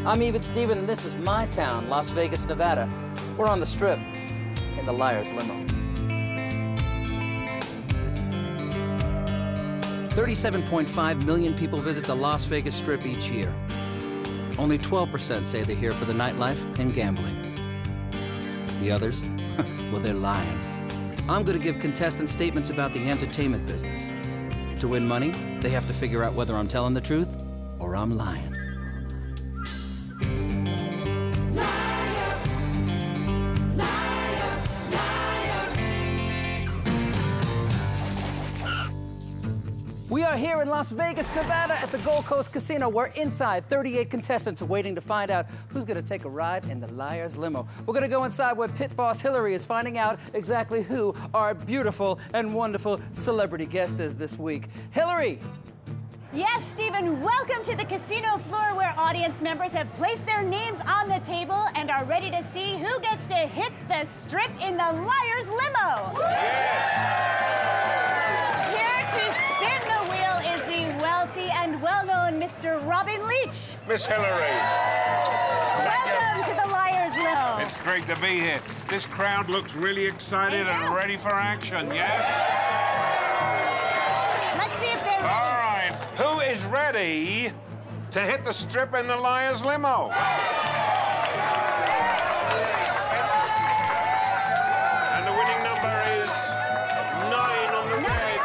I'm Even Steven, and this is my town, Las Vegas, Nevada. We're on the Strip in the Liar's Limo. 37.5 million people visit the Las Vegas Strip each year. Only 12% say they're here for the nightlife and gambling. The others, well, they're lying. I'm going to give contestants statements about the entertainment business. To win money, they have to figure out whether I'm telling the truth or I'm lying. We are here in Las Vegas, Nevada at the Gold Coast Casino. We're inside. 38 contestants are waiting to find out who's going to take a ride in the Liar's Limo. We're going to go inside where pit boss Hillary is finding out exactly who our beautiful and wonderful celebrity guest is this week. Hillary! Yes, Stephen, welcome to the casino floor where audience members have placed their names on the table and are ready to see who gets to hit the strip in the Liar's Limo. Here to spin the wheel is the wealthy and well-known Mr. Robin Leach. Miss Hillary. Welcome to the Liar's Limo. It's great to be here. This crowd looks really excited and ready for action, yes? Let's see if they're ready. All right, who is ready to hit the strip in the Liar's Limo? And the winning number is 9 on the red.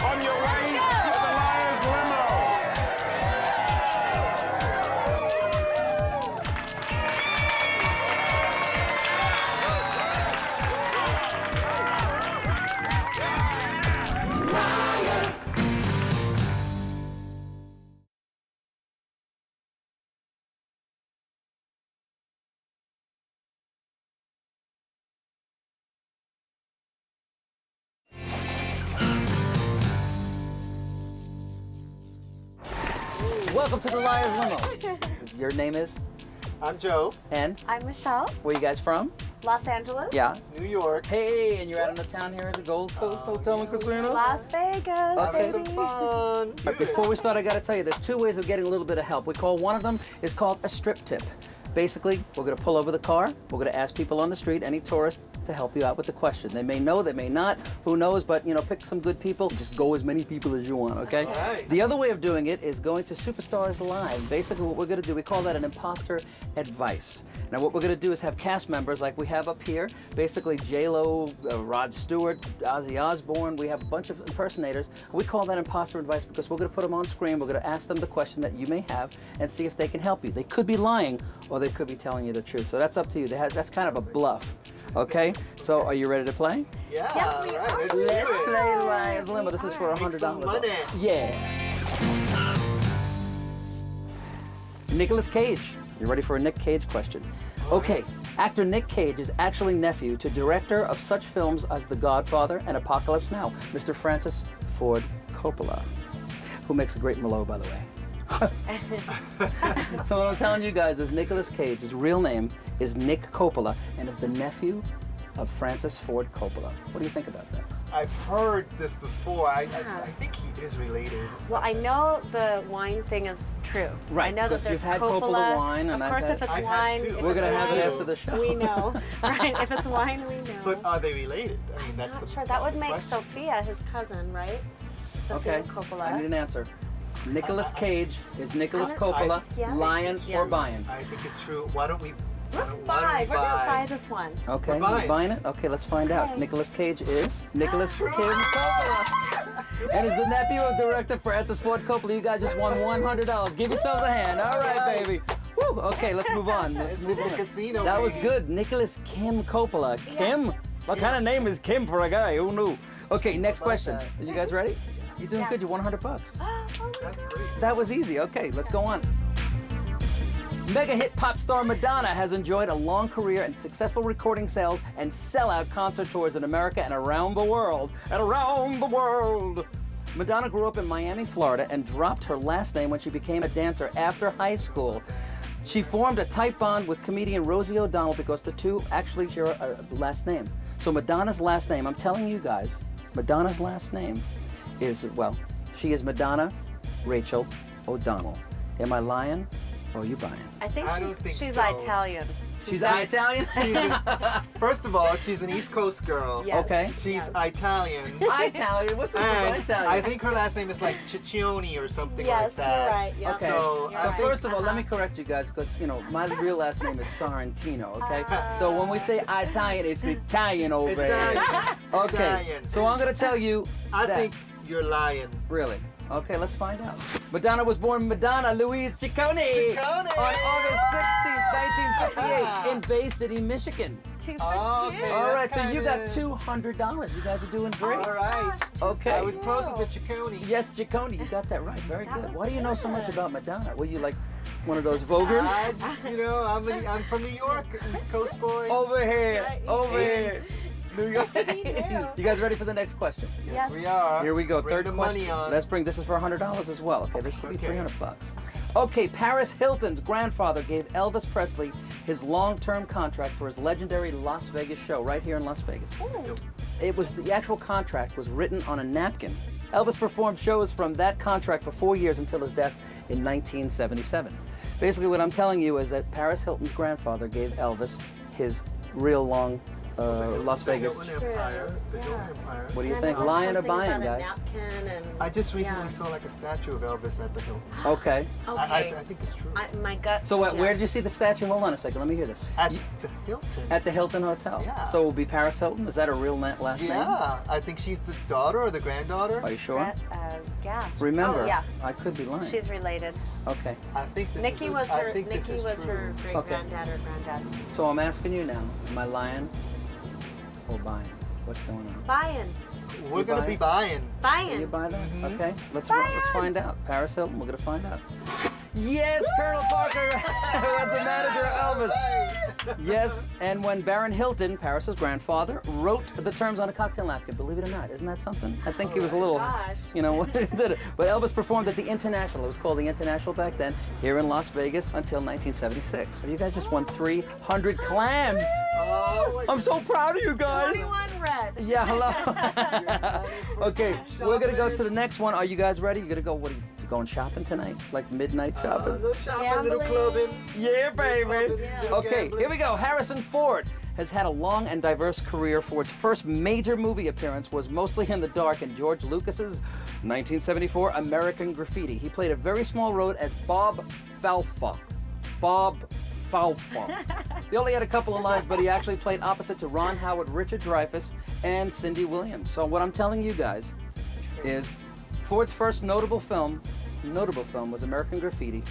On your way to the Liar's Limo. Welcome to the Liar's Limo. Your name is? I'm Joe. And? I'm Michelle. Where you guys from? Los Angeles. Yeah. New York. Hey, and you're out in the town here at the Gold Coast Hotel and Casino? Las Vegas, Having some baby. fun. But before we start, I gotta tell you, there's 2 ways of getting a little bit of help. We call one of them is called a strip tip. Basically, we're gonna pull over the car, we're gonna ask people on the street, any tourist, to help you out with the question. They may know, they may not, who knows, but you know, pick some good people, just go as many people as you want, okay? All right. The other way of doing it is going to Superstars Live. Basically what we're gonna do, we call that an imposter advice. Now what we're gonna do is have cast members like we have up here, basically J-Lo, Rod Stewart, Ozzy Osbourne, we have a bunch of impersonators. We call that imposter advice because we're gonna put them on screen, we're gonna ask them the question that you may have and see if they can help you. They could be lying or they could be telling you the truth. So that's up to you. That's kind of a bluff, okay? So are you ready to play? Yeah, Yes, we all right, are. let's do Let's it. play Liar's Limo. This is for Make some $100. money. Yeah. Nicolas Cage. You ready for a Nick Cage question? Okay. Actor Nick Cage is actually nephew to director of such films as The Godfather and Apocalypse Now, Mr. Francis Ford Coppola, who makes a great Merlot, by the way. So what I'm telling you guys is Nicolas Cage, his real name is Nick Coppola, and is the nephew of Francis Ford Coppola. What do you think about that? I've heard this before. I think he is related. Well, I know the wine thing is true. Right, I know that because there's you've had Coppola wine, and of I've course, had- if it's I've had wine, two. if We're it's gonna have it wine, after the show. We know, right? If it's wine, we know. But are they related? I mean, that's I'm not the sure. That would the make question. Sophia his cousin, right? Sophia Okay, Coppola. I need an answer. Nicolas Cage is Nicolas I- Coppola, yeah. lying Yeah. or buying? I think it's true. Why don't we? Let's why don't buy. we We're gonna buy this one. Okay, We're buying. you buying it? Okay, let's find out. Okay. Nicolas Cage is Nicolas Kim Coppola. And is the nephew of director Francis Ford Coppola. You guys just won $100. Give yourselves a hand. All right, baby. Woo, okay, let's move on. Let's move on. the casino, That was baby. good. Nicolas Kim Coppola. Kim? What kind of name is Kim for a guy? Who knew? Okay, next question. Are you guys ready? You're doing good. You won $100. That's great. That was easy. Okay, let's go on. Mega hit pop star Madonna has enjoyed a long career and successful recording sales and sellout concert tours in America and around the world. Madonna grew up in Miami, Florida, and dropped her last name when she became a dancer after high school. She formed a tight bond with comedian Rosie O'Donnell because the two actually share a last name. So Madonna's last name, I'm telling you guys, Madonna's last name is, well, she is Madonna Rachel O'Donnell. Am I lying or are you buying? I think I don't think she's so. Italian. She's Italian? First of all, she's an East Coast girl. Yes. Okay. She's Italian. Italian? What's up And with Italian? I think her last name is like Ciccione or something Yes, like that. you're right. Yes. Okay. So, You're So right. first of all, let me correct you guys, because you know my real last name is Sorrentino. Okay. So when we say Italian, it's Italian over Italian. here. Okay. Italian. So I'm gonna tell you. I that. think you're lying. Really. Okay, let's find out. Madonna was born Madonna Louise Ciccone on August 16th, 1958 in Bay City, Michigan. 2 for Oh, 2. okay. All right, that's so you got kinda- $200. You guys are doing great. All right. Okay. I was close with the Ciccone. Yes, Ciccone, you got that right. Very That good. was Why do you know so much good. about Madonna? Were you like one of those vogers? I just, I'm from New York, East Coast boy. Over here, Right. over here. Yes. New York. He knew. You guys ready for the next question? Yes, we are. Here we go. Bring Third the question. money on. Let's bring. This is for $100 as well. Okay, this could be Okay. $300. Okay, Paris Hilton's grandfather gave Elvis Presley his long-term contract for his legendary Las Vegas show right here in Las Vegas. It was the actual contract was written on a napkin. Elvis performed shows from that contract for 4 years until his death in 1977. Basically, what I'm telling you is that Paris Hilton's grandfather gave Elvis his real long Las Vegas. The Hilton Empire. The Yeah. Hilton Empire. What do you And think? also Lying or something buying, about a guys? napkin and, I just recently yeah. saw like a statue of Elvis at the Hilton. Okay. Okay. I think it's true. My gut. So where did you suggests- see the statue? Hold on a second. Let me hear this. At the Hilton. At the Hilton Hotel. Yeah. So it will be Paris Hilton. Is that a real last name? Yeah, I think she's the daughter or the granddaughter. Are you sure? Yeah. Remember, Oh, yeah. I could be lying. She's related. Okay. I think this Nikki is was I her. think this Nikki is was true. her great granddad or granddad. So I'm asking you now, am I lying or buying? What's going on? Buying. We're You gonna buy be it? buying. Buying. You buy that? Mm-hmm. Okay. Let's find out. Paris Hilton, we're gonna find out. Yes, Colonel Parker was the manager of Elvis. Yes, and when Baron Hilton, Paris's grandfather, wrote the terms on a cocktail napkin, believe it or not, isn't that something? I think he was a little, gosh. you know, did it. But Elvis performed at the International. It was called the International back then, here in Las Vegas until 1976. You guys just won 300 clams. Oh, I'm so proud of you guys. 21 red. Yeah, hello. Okay, we're gonna go to the next one. Are you guys ready? You gonna go? What are you going shopping tonight? Like midnight shopping? little shopping, little Gambling. clubbing. Yeah, baby. Yeah. Okay, here we go. Harrison Ford has had a long and diverse career. Ford's first major movie appearance was Mostly in the Dark in George Lucas's 1974 American Graffiti. He played a very small role as Bob Falfa. Bob Falfa. He only had a couple of lines, but he actually played opposite to Ron Howard, Richard Dreyfuss, and Cindy Williams. So what I'm telling you guys is Ford's first notable film was American Graffiti,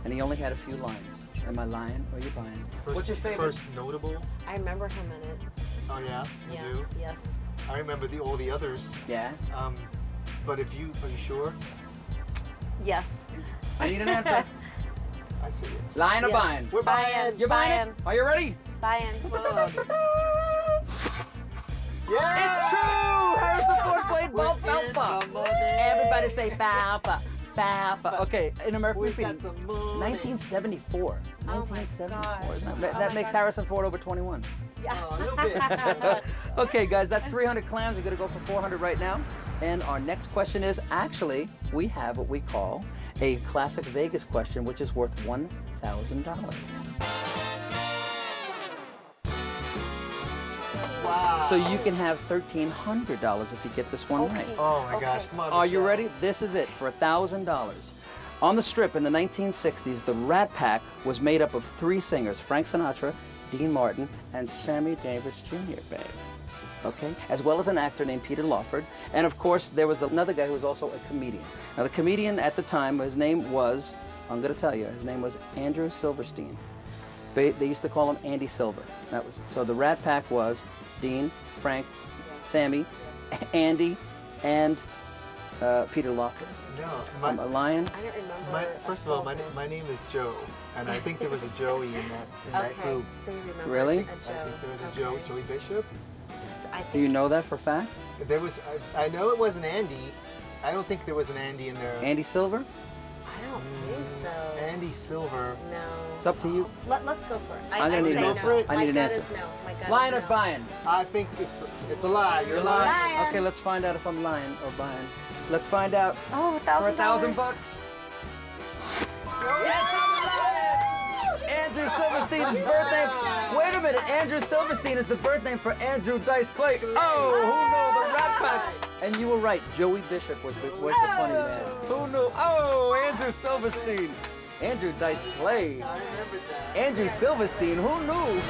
and he only had a few lines. Am I lying or are you buying? What's your favorite? First notable. I remember him in it. Oh yeah, you Yeah. do. Yes. I remember all the others. Yeah? But are you sure? Yes. I need an answer. I say yes. Lying or Yes. buying? We're buying. You're buying Buying. it? Are you ready? Buying. Come on. Yeah. It's true! Harrison Ford played Bob We're in Falfa. the money. Everybody say Falfa. Falfa. Okay, in American We Graffiti. got some money. 1974. Oh my 1974. Isn't gosh. that, Oh that my makes gosh. Harrison Ford over 21. Oh, a little bit. Okay, guys, that's 300 clams. We're going to go for 400 right now. And our next question is actually, we have what we call a classic Vegas question, which is worth $1,000. Wow. So you can have $1,300 if you get this one right. Oh my gosh, Okay. come on. Are you Michelle. ready? This is it for $1,000. On the Strip in the 1960s, the Rat Pack was made up of 3 singers, Frank Sinatra, Dean Martin, and Sammy Davis Jr., babe. Okay? As well as an actor named Peter Lawford. And of course, there was another guy who was also a comedian. Now, the comedian at the time, his name was, I'm going to tell you, his name was Andrew Silverstein. They used to call him Andy Silver. That was, so the Rat Pack was Dean, Frank, Sammy, Andy, and Peter Lawford. No. I'm a lion. I don't remember. First of all, my name is Joe, and I think there was a Joey in that Okay. group. So you remember Really? a I Joe. think there was a Okay. Joey Bishop. I Do you know that for a fact? There was. I know it wasn't Andy. I don't think there was an Andy in there. Andy Silver? I don't think so. Andy Silver. No. It's up to you. Let's go for it. I'm gonna need an say answer. no. I need My an gut answer. is no. My gut Lion is or no. buying? I think it's a lie. You're lying. Okay, let's find out if I'm lying or buying. Let's find out. Oh, For $1,000. $1,000. Yes, I'm lying! Andrew Silverstein's birthday. Wait a minute, Andrew Silverstein is the birth name for Andrew Dice Clay. Oh, who knew? The Rat Pack. And you were right, Joey Bishop was the funny man. Who knew? Oh, Andrew Silverstein. Andrew Dice Clay. I remember that. Andrew Silverstein, who knew?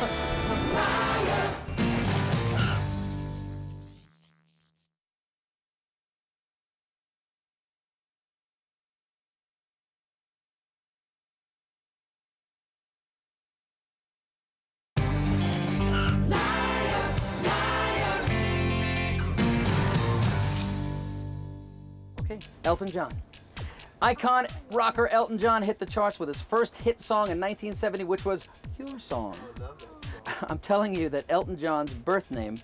Okay, Elton John. Icon rocker Elton John hit the charts with his first hit song in 1970, which was your song. I love that song. I'm telling you that Elton John's birth name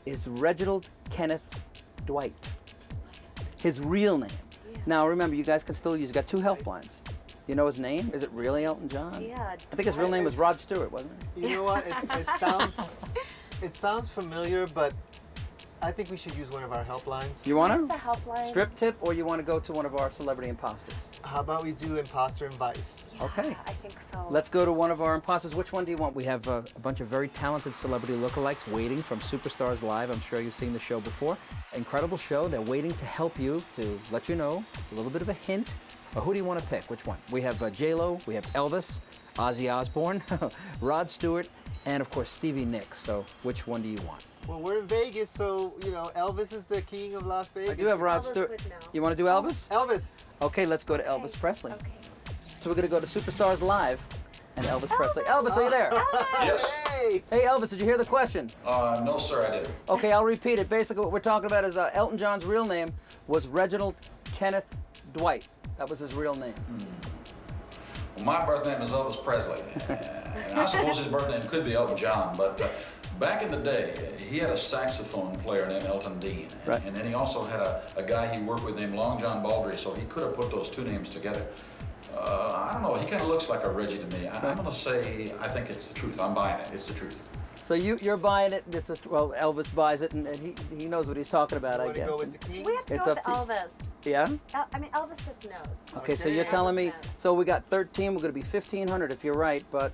is Reginald Kenneth Dwight. His real name. Now remember, you guys can still use, you got 2 health blinds. You know his name? Is it really Elton John? Yeah. I think his real name was Rod Stewart, wasn't it? You know what? It sounds familiar, but I think we should use one of our helplines. You want What's the to? helpline? Strip tip, or you want to go to one of our celebrity imposters? How about we do Imposter and Vice? Yeah, Okay. I think so. Let's go to one of our imposters. Which one do you want? We have a bunch of very talented celebrity lookalikes waiting from Superstars Live. I'm sure you've seen the show before. Incredible show. They're waiting to help you, to let you know a little bit of a hint. Who do you want to pick? Which one? We have J-Lo, we have Elvis, Ozzy Osbourne, Rod Stewart, and of course Stevie Nicks. So which one do you want? Well, we're in Vegas, so, you know, Elvis is the king of Las Vegas. I do have Rod Elvis Stewart. would know. You want to do Elvis? Elvis. Okay, let's go to Elvis Presley. Okay. So we're going to go to Superstars Live and Elvis Presley. Elvis, are you there? Yes. Hey! Hey, Elvis, did you hear the question? No, sir, I didn't. Okay, I'll repeat it. Basically, what we're talking about is Elton John's real name was Reginald Kenneth Dwight. That was his real name. Well, my birth name is Elvis Presley, and I suppose his birth name could be Elton John, but back in the day, he had a saxophone player named Elton Dean, Right. and then he also had a guy he worked with named Long John Baldry, so he could have put those 2 names together. I don't know, he kind of looks like a Reggie to me. I'm going to say I think it's the truth. I'm buying it. It's the truth. So you're buying it. Well, Elvis buys it, and he knows what he's talking about, I Want to guess. go with the king? We have to It's go up with to you. Elvis. Yeah? I mean, Elvis just knows. Okay, so Okay. you're telling me, Elvis knows. so we got 13, we're going to be 1,500 if you're right, but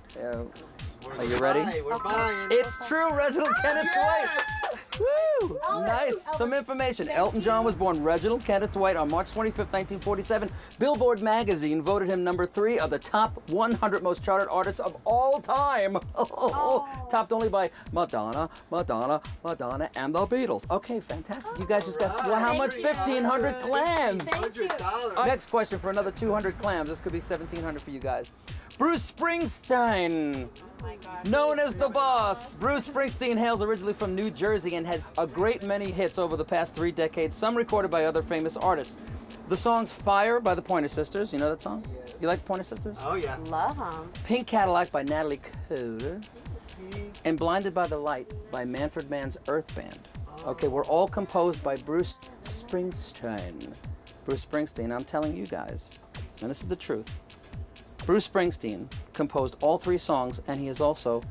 are you ready? We're buying. It's true, Reginald Kenneth Dwight. Woo! Elvis, Nice. Some Elvis, information. thank Elton you. John was born Reginald Kenneth Dwight on March 25th, 1947. Billboard magazine voted him number 3 of the top 100 most charted artists of all time. Topped only by Madonna, and the Beatles. Okay, fantastic. You guys just got, well, how much? 1,500 clams. $100. Next question for another 200 clams. This could be 1,700 for you guys. Bruce Springstein, known as the Boss. Bruce Springsteen hails originally from New Jersey and had a great many hits over the past 3 decades, some recorded by other famous artists. The songs Fire by the Pointer Sisters, you know that song? Yes. You like the Pointer Sisters? Oh, yeah. Love him. Pink Cadillac by Natalie Cole, and Blinded by the Light by Manfred Mann's Earth Band. Okay, we're all composed by Bruce Springsteen. Bruce Springsteen, I'm telling you guys, and this is the truth. Bruce Springsteen composed all 3 songs, and he is also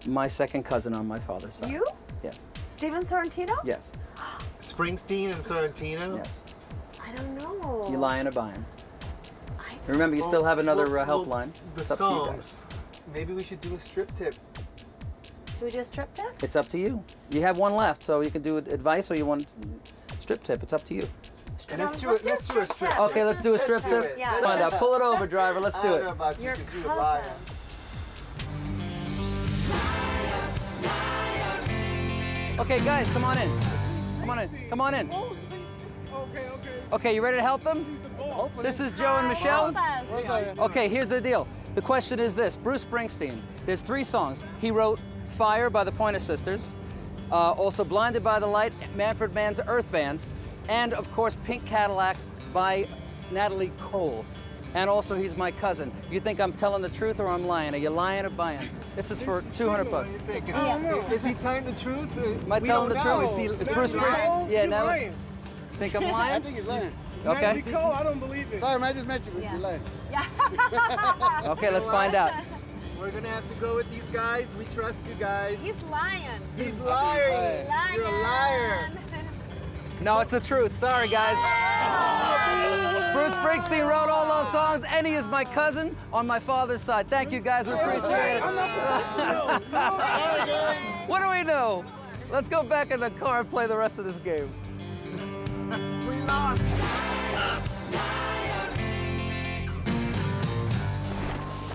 my second cousin on my father's side. You? Yes. Steven Sorrentino? Yes. Springsteen and Sorrentino? Yes. I don't know. You lying or buying? I- Remember, you still have another Well, helpline. The It's up to you guys. songs. Maybe we should do a strip tip. Should we do a strip tip? It's up to you. You have one left, so you can do advice or you want strip tip. It's up to you. Let's do a strip tip. Okay, let's do a strip do tip. it. Yeah. Find out. Pull it over, driver. Let's I do don't know it. about you Your 'cause you're a liar. cousin. Okay, guys, come on in. Come on in. Come on in. Okay, you ready to help them? This is Joe and Michelle. Help us. Okay, here's the deal. The question is this. Bruce Springsteen, there's 3 songs. He wrote Fire by the Pointer Sisters, also Blinded by the Light, Manfred Mann's Earth Band, and of course Pink Cadillac by Natalie Cole. And also he's my cousin. You think I'm telling the truth or I'm lying? Are you lying or buying? This is for 200 bucks. What do you think? Is he telling the truth? Am I telling the truth? Is Is Bruce lying? Springsteen? Yeah, You're Natalie. lying. Think I'm I lying? think he's lying. Okay. Natalie Cole, I don't believe it. Sorry, man, I just met you, but Yeah. you're lying. Okay, let's find out. We're gonna have to go with these guys. We trust you guys. He's lying. He's lying. Lying. You're a liar. No, it's the truth. Sorry, guys. Bruce Springstein wrote all those songs, and he is my cousin on my father's side. Thank you, guys. We appreciate it. I'm not supposed to know. All right, guys. What do we know? Let's go back in the car and play the rest of this game. We lost.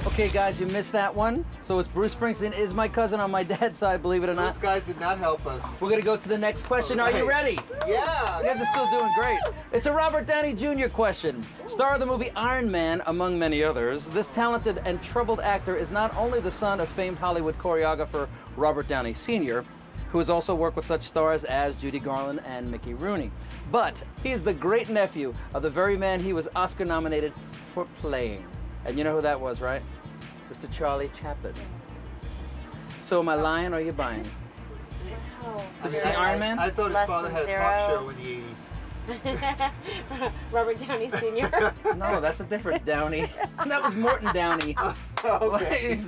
Okay, guys, you missed that one. So it's Bruce Springsteen is my cousin on my dad's side, believe it or Those not. guys did not help us. We're gonna go to the next question. Are you ready? Yeah. You guys are still doing great. It's a Robert Downey Jr. question. Star of the movie Iron Man, among many others, this talented and troubled actor is not only the son of famed Hollywood choreographer Robert Downey Sr., who has also worked with such stars as Judy Garland and Mickey Rooney, but he is the great nephew of the very man he was Oscar nominated for playing. And you know who that was, right? Mr. Charlie Chaplin. So am I lying or are you buying? Did you see Iron Man? I thought his Less father than had a talk zero. show in the 80s. Robert Downey Sr. No, that's a different Downey. That was Morton Downey. Okay.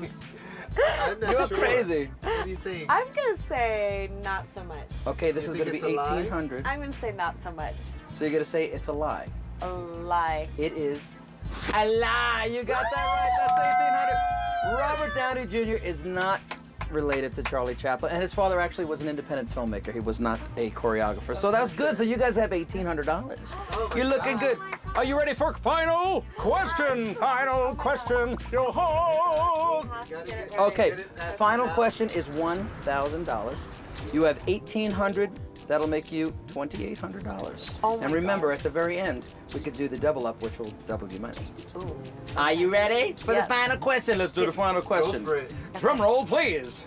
I'm not You're sure. crazy. What do you think? I'm gonna say not so much. Okay, this You is think going to it's be a lie? 1800. I'm gonna say not so much. So you're going to say it's a lie. A lie. It is a lie. You got that right. That's 1800. Robert Downey Jr. is not related to Charlie Chaplin, and his father actually was an independent filmmaker. He was not a choreographer. So that's good. So you guys have $1,800. Oh my You're looking God. good. Are you ready for final question? Final question. Yo-ho! Okay, final question is $1,000. You have $1,800. That'll make you $2,800. Oh my and remember, God. at the very end, we could do the double up, which will double your money. Are you ready for Yes. the final question? Let's do the final Go question. for it. Drum roll, please.